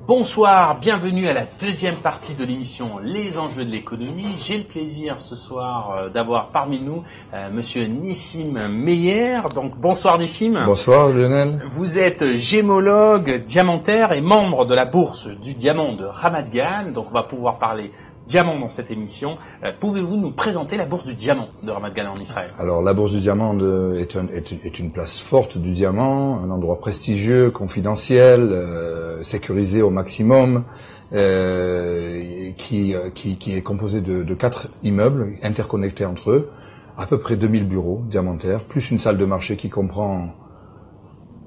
Bonsoir, bienvenue à la deuxième partie de l'émission Les enjeux de l'économie. J'ai le plaisir ce soir d'avoir parmi nous Monsieur Nissim Meyer. Donc bonsoir Nissim. Bonsoir Lionel. Vous êtes gémologue, diamantaire et membre de la bourse du diamant de Ramat Gan. Donc on va pouvoir parler diamant dans cette émission. Pouvez-vous nous présenter la bourse du diamant de Ramat Gan en Israël? Alors la bourse du diamant est une place forte du diamant, un endroit prestigieux, confidentiel, sécurisé au maximum, qui est composé de 4 immeubles interconnectés entre eux, à peu près 2000 bureaux diamantaires, plus une salle de marché qui comprend,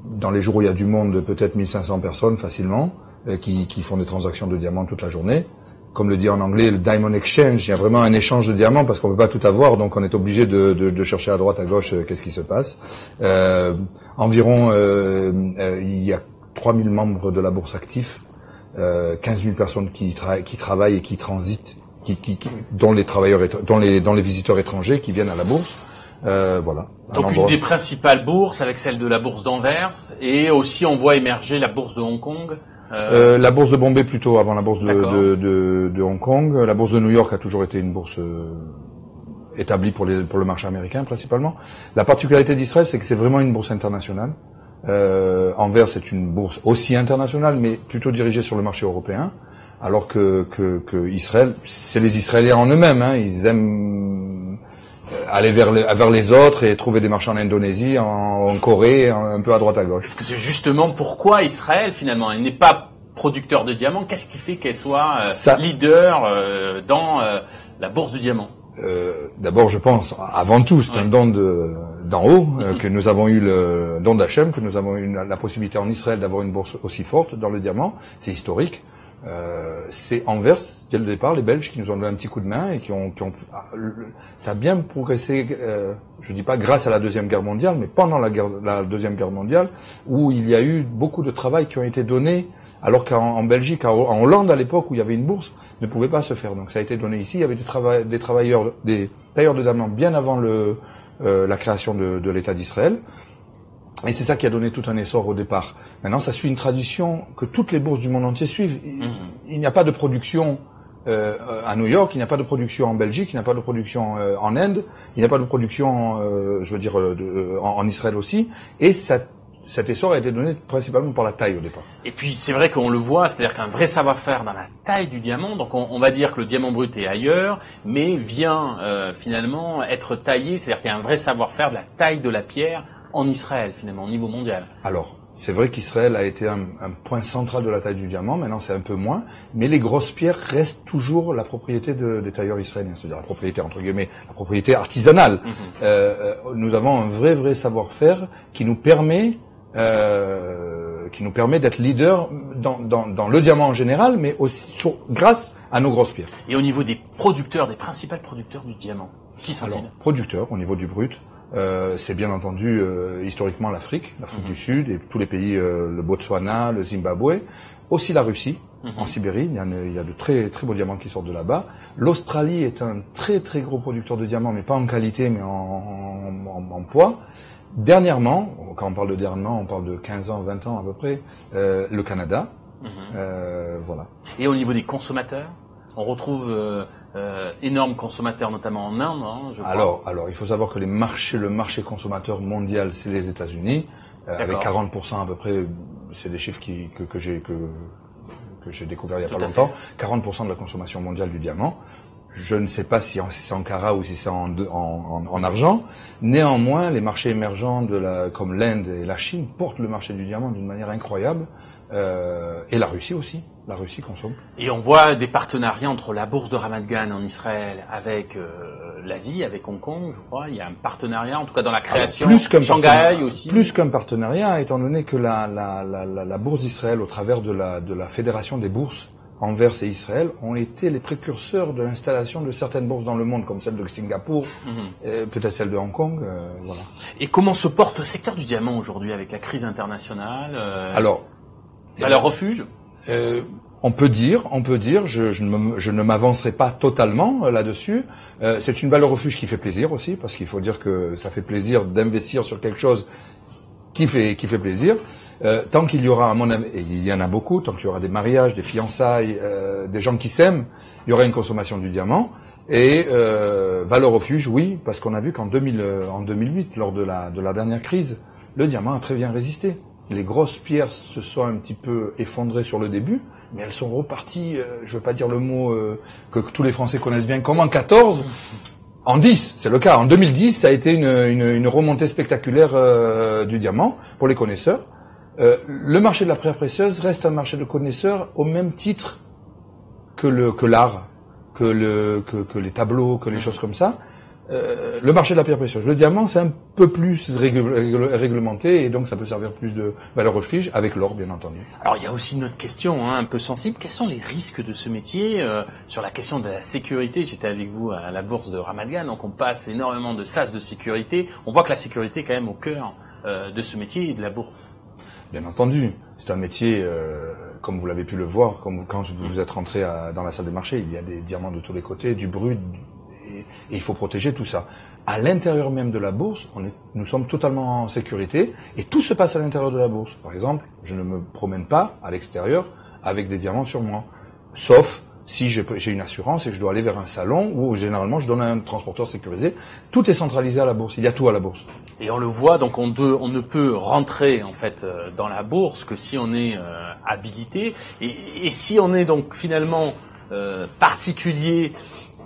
dans les jours où il y a du monde, peut-être 1500 personnes facilement, qui font des transactions de diamants toute la journée. Comme le dit en anglais, le Diamond Exchange, il y a vraiment un échange de diamants parce qu'on ne peut pas tout avoir, donc on est obligé de chercher à droite, à gauche, qu'est-ce qui se passe. Environ, il y a 3000 membres de la bourse actifs, 15 000 personnes qui travaillent et qui transitent, dont les visiteurs étrangers qui viennent à la bourse. Voilà. Donc une des principales bourses avec celle de la bourse d'Anvers, et aussi on voit émerger la bourse de Hong Kong. La bourse de Bombay plutôt avant la bourse de Hong Kong. La bourse de New York a toujours été une bourse établie pour le marché américain principalement. La particularité d'Israël, c'est que c'est vraiment une bourse internationale. Anvers c'est une bourse aussi internationale, mais plutôt dirigée sur le marché européen. Alors que Israël, c'est les Israéliens en eux-mêmes, hein, ils aiment aller vers les autres et trouver des marchés en Indonésie, en Corée, un peu à droite à gauche. Est-ce que c'est justement pourquoi Israël, finalement, elle n'est pas producteur de diamants? Qu'est-ce qui fait qu'elle soit leader dans la bourse du diamant? D'abord, je pense, avant tout, c'est un don d'en haut, que nous avons eu le don d'Hachem, que nous avons eu la possibilité en Israël d'avoir une bourse aussi forte dans le diamant. C'est historique. C'est Anvers, dès le départ, les Belges qui nous ont donné un petit coup de main et ça a bien progressé, je dis pas grâce à la Deuxième Guerre mondiale, mais pendant la Deuxième Guerre mondiale, où il y a eu beaucoup de travail qui ont été donnés, alors qu'en Belgique, en Hollande à l'époque, où il y avait une bourse, ne pouvait pas se faire. Donc ça a été donné ici, il y avait des tailleurs de diamants bien avant la création de l'État d'Israël. Et c'est ça qui a donné tout un essor au départ. Maintenant, ça suit une tradition que toutes les bourses du monde entier suivent. Il n'y a pas de production à New York, il n'y a pas de production en Belgique, il n'y a pas de production en Inde, il n'y a pas de production, en Israël aussi. Et cet essor a été donné principalement par la taille au départ. Et puis c'est vrai qu'on le voit, c'est-à-dire qu'un vrai savoir-faire dans la taille du diamant, donc on va dire que le diamant brut est ailleurs, mais vient finalement être taillé, c'est-à-dire qu'il y a un vrai savoir-faire de la taille de la pierre en Israël, finalement, au niveau mondial. Alors, c'est vrai qu'Israël a été un point central de la taille du diamant, maintenant c'est un peu moins, mais les grosses pierres restent toujours la propriété des tailleurs israéliens, c'est-à-dire la propriété, entre guillemets, la propriété artisanale. Nous avons un vrai savoir-faire qui nous permet d'être leader dans le diamant en général, mais aussi grâce à nos grosses pierres. Et au niveau des producteurs, des principaux producteurs du diamant, qui sont-ils? Alors, producteurs, au niveau du brut, c'est bien entendu historiquement l'Afrique du Sud et tous les pays, le Botswana, le Zimbabwe, aussi la Russie, en Sibérie, il y a de très beaux diamants qui sortent de là-bas. L'Australie est un très gros producteur de diamants, mais pas en qualité, mais en poids. Dernièrement, quand on parle de dernièrement, on parle de 15 ans, 20 ans à peu près, le Canada, voilà. Et au niveau des consommateurs, on retrouve énormes consommateurs, notamment en Inde, hein, je crois. Alors, il faut savoir que le marché consommateur mondial, c'est les États-Unis, avec 40% à peu près. C'est des chiffres que j'ai découvert il y a pas longtemps. 40% de la consommation mondiale du diamant. Je ne sais pas si c'est en carats ou si c'est en argent. Néanmoins, les marchés émergents comme l'Inde et la Chine portent le marché du diamant d'une manière incroyable. Et la Russie aussi. La Russie consomme. Et on voit des partenariats entre la bourse de Ramat Gan en Israël avec l'Asie, avec Hong Kong, je crois. Il y a un partenariat, en tout cas dans la création. Shanghai aussi. Plus qu'un partenariat, étant donné que la bourse d'Israël, au travers de la fédération des bourses, Anvers et Israël, ont été les précurseurs de l'installation de certaines bourses dans le monde, comme celle de Singapour, peut-être celle de Hong Kong, voilà. Et comment se porte le secteur du diamant aujourd'hui avec la crise internationale Alors, valeur refuge? On peut dire, je ne m'avancerai pas totalement là-dessus. C'est une valeur refuge qui fait plaisir aussi, parce qu'il faut dire que ça fait plaisir d'investir sur quelque chose qui fait plaisir. Tant qu'il y aura, à mon avis, et il y en a beaucoup, tant qu'il y aura des mariages, des fiançailles, des gens qui s'aiment, il y aura une consommation du diamant. Et valeur refuge, oui, parce qu'on a vu qu'en 2008, lors de la dernière crise, le diamant a très bien résisté. Les grosses pierres se sont un petit peu effondrées sur le début, mais elles sont reparties, je veux pas dire le mot que tous les Français connaissent bien, comme en 14, en 10, c'est le cas. En 2010, ça a été une remontée spectaculaire du diamant pour les connaisseurs. Le marché de la pierre précieuse reste un marché de connaisseurs au même titre que l'art, que les tableaux, que les choses comme ça. Le marché de la pierre précieuse. Le diamant, c'est un peu plus réglementé et donc ça peut servir plus de valeur refuge avec l'or, bien entendu. Alors, il y a aussi une autre question, un peu sensible. Quels sont les risques de ce métier sur la question de la sécurité? J'étais avec vous à la bourse de Ramat Gan, donc on passe énormément de sas de sécurité. On voit que la sécurité est quand même au cœur de ce métier et de la bourse. Bien entendu, c'est un métier, comme vous l'avez pu le voir, quand vous êtes rentré dans la salle des marchés, il y a des diamants de tous les côtés, du brut, et il faut protéger tout ça. À l'intérieur même de la bourse, nous sommes totalement en sécurité, et tout se passe à l'intérieur de la bourse. Par exemple, je ne me promène pas à l'extérieur avec des diamants sur moi, sauf si j'ai une assurance et que je dois aller vers un salon où généralement je donne un transporteur sécurisé. Tout est centralisé à la bourse, il y a tout à la bourse. Et on le voit, donc on ne peut rentrer en fait dans la bourse que si on est habilité. Et si on est donc finalement particulier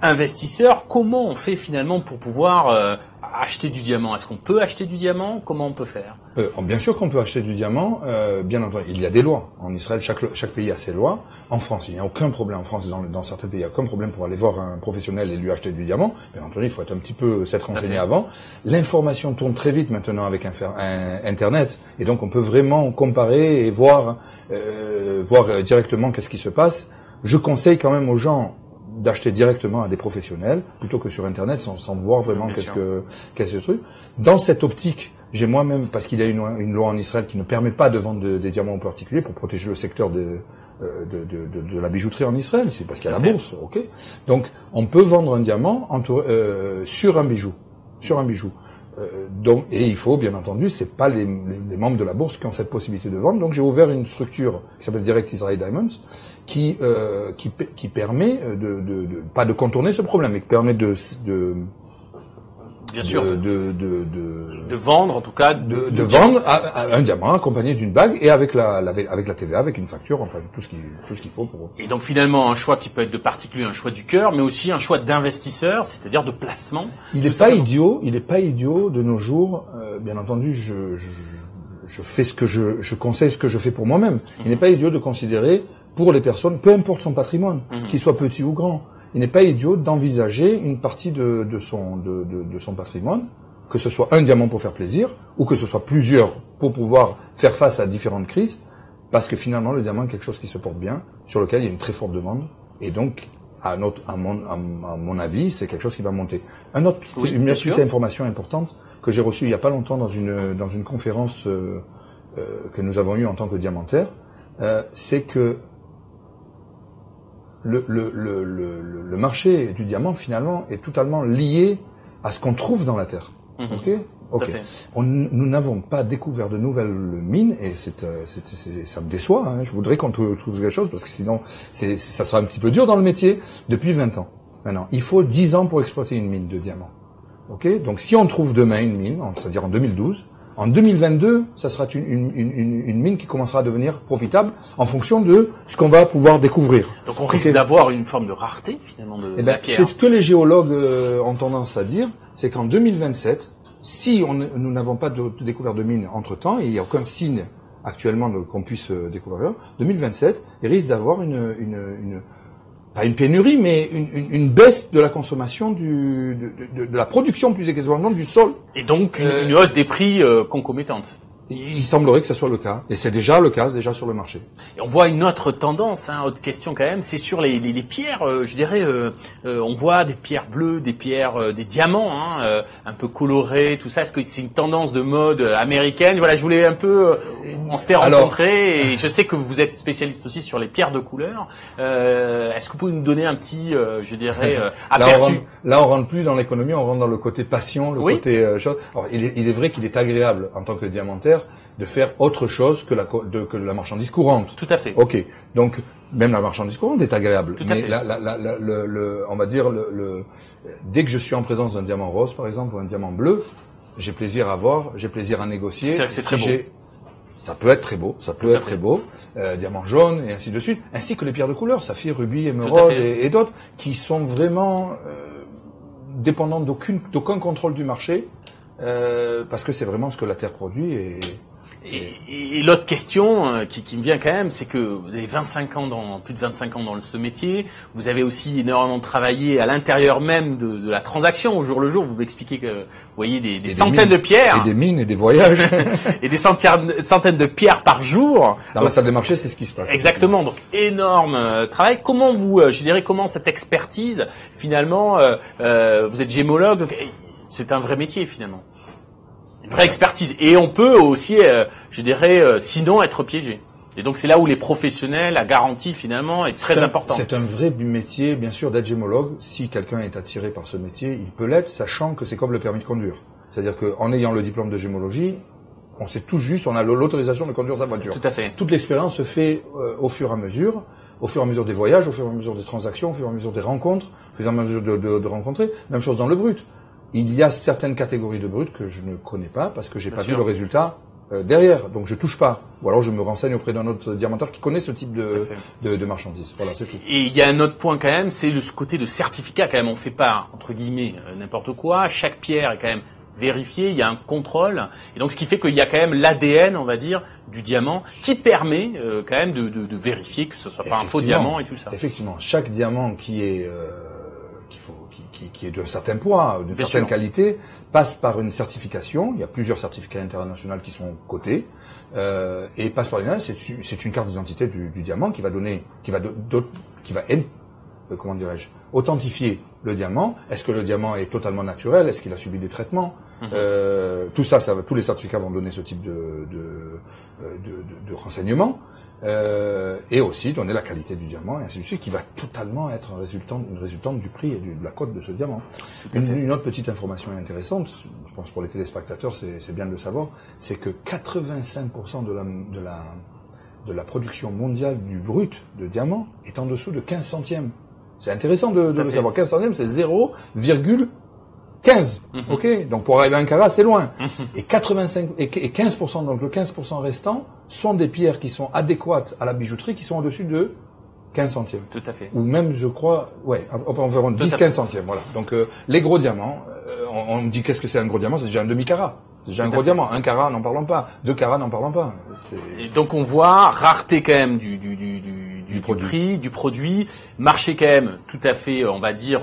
investisseur, comment on fait finalement pour pouvoir acheter du diamant? Est-ce qu'on peut acheter du diamant? Comment on peut faire? Bien sûr qu'on peut acheter du diamant. Bien entendu, il y a des lois. En Israël, chaque pays a ses lois. En France, il n'y a aucun problème. En France, dans certains pays, il n'y a aucun problème pour aller voir un professionnel et lui acheter du diamant. Bien entendu, il faut être un petit peu s'être renseigné avant. L'information tourne très vite maintenant avec Internet, et donc on peut vraiment comparer et voir directement qu'est-ce qui se passe. Je conseille quand même aux gens d'acheter directement à des professionnels plutôt que sur Internet sans voir vraiment qu'est-ce que ce truc. Dans cette optique, j'ai moi-même, parce qu'il y a une loi en Israël qui ne permet pas de vendre des diamants aux particuliers pour protéger le secteur de la bijouterie en Israël, c'est parce qu'il y a la bourse, ok. Donc on peut vendre un diamant sur un bijou, donc, et il faut, bien entendu, c'est pas les membres de la bourse qui ont cette possibilité de vendre. Donc, j'ai ouvert une structure qui s'appelle Direct Israel Diamonds, qui permet pas de contourner ce problème, mais qui permet de vendre, en tout cas, de vendre un diamant accompagné d'une bague et avec la TVA, avec une facture, enfin tout ce qu'il faut pour. Et donc finalement un choix qui peut être de particulier, un choix du cœur, mais aussi un choix d'investisseur, c'est-à-dire de placement. Il n'est pas idiot de nos jours. Bien entendu, je fais je conseille ce que je fais pour moi-même. Il n'est pas idiot de considérer pour les personnes, peu importe son patrimoine, qu'il soit petit ou grand. Il n'est pas idiot d'envisager une partie de son patrimoine, que ce soit un diamant pour faire plaisir, ou que ce soit plusieurs pour pouvoir faire face à différentes crises, parce que finalement le diamant est quelque chose qui se porte bien, sur lequel il y a une très forte demande, et donc à mon avis, c'est quelque chose qui va monter. Une petite information importante que j'ai reçue il y a pas longtemps dans une conférence que nous avons eue en tant que diamantaire, c'est que le marché du diamant, finalement, est totalement lié à ce qu'on trouve dans la terre. Ok. Nous n'avons pas découvert de nouvelles mines, et ça me déçoit. Je voudrais qu'on trouve quelque chose, parce que sinon, ça sera un petit peu dur dans le métier. Depuis 20 ans. Maintenant, il faut 10 ans pour exploiter une mine de diamant. Ok. Donc, si on trouve demain une mine, c'est-à-dire en 2012, en 2022, ça sera une mine qui commencera à devenir profitable en fonction de ce qu'on va pouvoir découvrir. Donc on risque d'avoir une forme de rareté finalement de la pierre. C'est ce que les géologues ont tendance à dire, c'est qu'en 2027, si nous n'avons pas découvert de mine entre-temps, et il n'y a aucun signe actuellement qu'on puisse découvrir, 2027, il risque d'avoir pas une pénurie, mais une baisse de la consommation de la production plus exactement du sol. Et donc une hausse des prix concomitante. Il semblerait que ce soit le cas, et c'est déjà le cas, déjà sur le marché. Et on voit une autre tendance, autre question quand même, c'est sur les pierres. Je dirais, on voit des pierres bleues, des pierres, des diamants, un peu colorés, tout ça. Est-ce que c'est une tendance de mode américaine? Voilà, je voulais un peu, on s'était rencontrés, et je sais que vous êtes spécialiste aussi sur les pierres de couleur. Est-ce que vous pouvez nous donner un petit, je dirais, aperçu? Là, on rentre plus dans l'économie, on rentre dans le côté passion, le côté chose. Alors, il est vrai qu'il est agréable en tant que diamantaire faire autre chose que la marchandise courante. Tout à fait. Ok. Donc, même la marchandise courante est agréable. Tout à fait. On va dire dès que je suis en présence d'un diamant rose, par exemple, ou un diamant bleu, j'ai plaisir à voir, j'ai plaisir à négocier. C'est vrai que c'est très beau. Ça peut être très beau, diamant jaune et ainsi de suite, ainsi que les pierres de couleur, saphir, rubis, émeraude et d'autres, qui sont vraiment dépendantes d'aucun contrôle du marché, parce que c'est vraiment ce que la terre produit. Et l'autre question qui me vient quand même, c'est que vous avez plus de 25 ans dans ce métier. Vous avez aussi énormément travaillé à l'intérieur même de la transaction au jour le jour. Vous m'expliquez que vous voyez des centaines de pierres. Et des mines et des voyages. Et des centaines de pierres par jour. Dans la salle des marchés, c'est ce qui se passe. Exactement. Donc, énorme travail. Comment comment cette expertise, finalement, vous êtes gémologue, donc c'est un vrai métier, finalement. Vraie expertise. Et on peut aussi, sinon être piégé. Et donc c'est là où les professionnels, la garantie finalement est très importante. C'est un vrai métier, bien sûr, d'être gémologue. Si quelqu'un est attiré par ce métier, il peut l'être, sachant que c'est comme le permis de conduire. C'est-à-dire qu'en ayant le diplôme de gémologie, on sait tout juste, on a l'autorisation de conduire sa voiture. Tout à fait. Toute l'expérience se fait au fur et à mesure des voyages, au fur et à mesure des transactions, au fur et à mesure des rencontres, au fur et à mesure de rencontrer. Même chose dans le brut. Il y a certaines catégories de brut que je ne connais pas parce que j'ai pas vu le résultat derrière, donc je touche pas. Ou alors je me renseigne auprès d'un autre diamantaire qui connaît ce type de marchandises. Voilà, c'est tout. Et il y a un autre point quand même, c'est ce côté de certificat quand même. On fait pas entre guillemets n'importe quoi. Chaque pierre est quand même vérifiée. Il y a un contrôle. Et donc ce qui fait qu'il y a quand même l'ADN, on va dire, du diamant qui permet quand même de vérifier que ce soit pas un faux diamant et tout ça. Effectivement, chaque diamant qui est d'un certain poids, d'une certaine qualité, passe par une certification. Il y a plusieurs certificats internationaux qui sont cotés, et passe par une. C'est une carte d'identité du diamant qui va authentifier le diamant. Est-ce que le diamant est totalement naturel? Est-ce qu'il a subi des traitements? Tout ça, tous les certificats vont donner ce type de renseignements. Et aussi donner la qualité du diamant et ainsi de suite, qui va totalement être une résultante du prix et de la cote de ce diamant. Une autre petite information intéressante, je pense pour les téléspectateurs, c'est bien de le savoir, c'est que 85% de la production mondiale du brut de diamant est en dessous de 15 centièmes. C'est intéressant de le savoir. 15 centièmes, c'est 0,15. Ok, donc pour arriver à un carat, c'est loin. Et 15%, donc le 15% restant, sont des pierres qui sont adéquates à la bijouterie, qui sont au-dessus de 15 centièmes. Tout à fait. Ou même, je crois, environ 10-15 centièmes. Voilà. Donc les gros diamants, on me dit qu'est-ce que c'est un gros diamant? C'est déjà un demi-carat. C'est déjà un gros diamant. 1 carat, n'en parlons pas. 2 carats, n'en parlons pas. Et donc on voit rareté quand même du produit, marché quand même tout à fait, on va dire,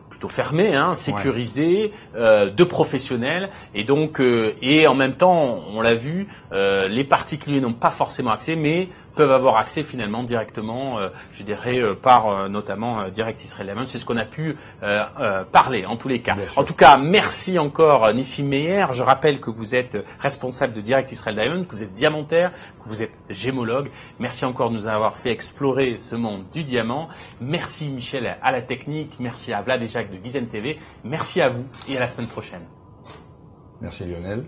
plutôt fermé, sécurisé, de professionnels, et donc et en même temps, on l'a vu, les particuliers n'ont pas forcément accès, mais peuvent avoir accès finalement directement, par notamment Direct Israel Diamond. C'est ce qu'on a pu parler en tous les cas. En tout cas, merci encore Nissim Meyer. Je rappelle que vous êtes responsable de Direct Israel Diamond, que vous êtes diamantaire, que vous êtes gémologue. Merci encore de nous avoir fait explorer ce monde du diamant. Merci Michel à la technique. Merci à Vlad et Jacques de Vizen TV. Merci à vous et à la semaine prochaine. Merci Lionel.